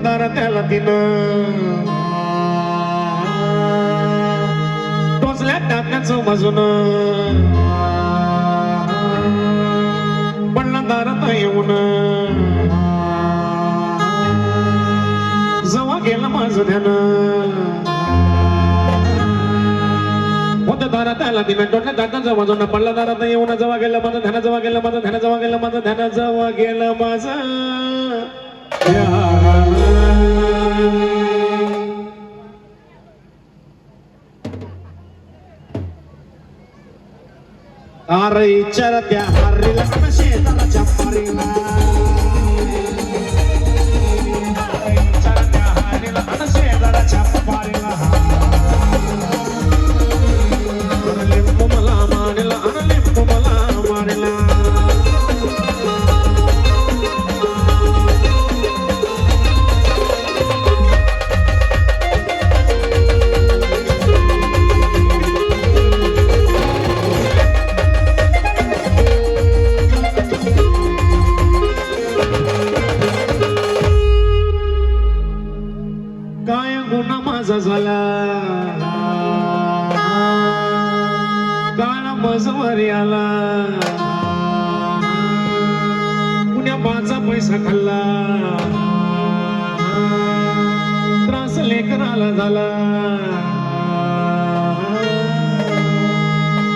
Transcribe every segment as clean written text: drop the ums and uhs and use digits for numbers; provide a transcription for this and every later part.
दार त्याला तिनं टोचल्या टाकण्याचं बाजून पडला दारात येऊन जवा गेला माझं ध्यान होतं दारात आला तिनं टोचल्या टाकण्याचं बाजून पडला दारात येऊन जवा गेलं माझं ध्यान जवा गेलं माझं ध्यान जवा गेलं माझं ध्यान जवा गेलं माझं अरे इचार त्या हरीला शेताच्या पारीला इचार त्या हरीला शेताच्या पारीला लिंबू मला मारेला लिंबू मला मारेला काय गुन्हा माझा झाला काळा मजवारी आला कुण्या माझा पैसा खाल्ला त्रास लेकराला झाला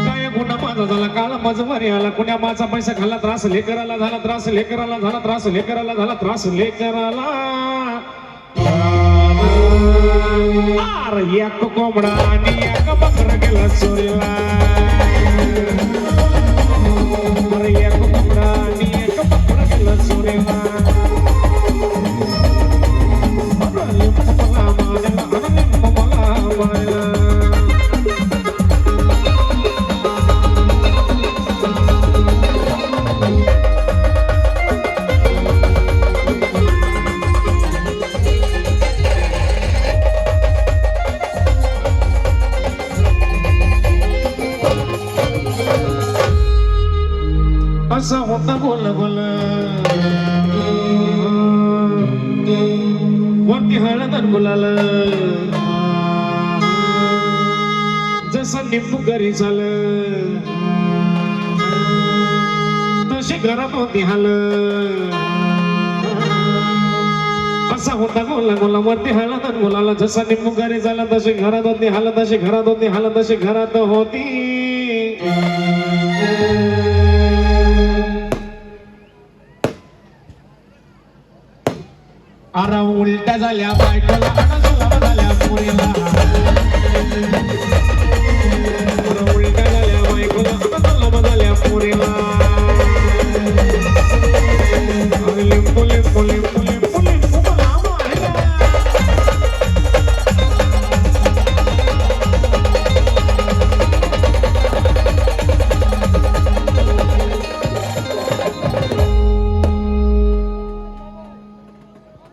काय गुन्हा माझा झाला काळा मजवारी आला कुण्या माझा पैसा खाल्ला त्रास लेकराला झाला त्रास लेकराला झाला त्रास लेकराला झाला त्रास लेकराला एक कोंबडा आणि एक बकरा गेला चोरीला एक कोंबडा आणि एक बकरा गेला चोरीला लिंबू मला मारेला लिंबू मला मारेला असं होतं बोल बोल वरती हळद गुलाल जसं लिंबू घरी झालं तशी घरात होती हाल असा होता गोला गोला वरती हळद गुलाल जसं लिंबू घरी झालं तशी घरात होती हाल तशी घरात होती हाल तशी घरात होती अरे उलट्या झाल्या बायकोला झाल्या पुरीला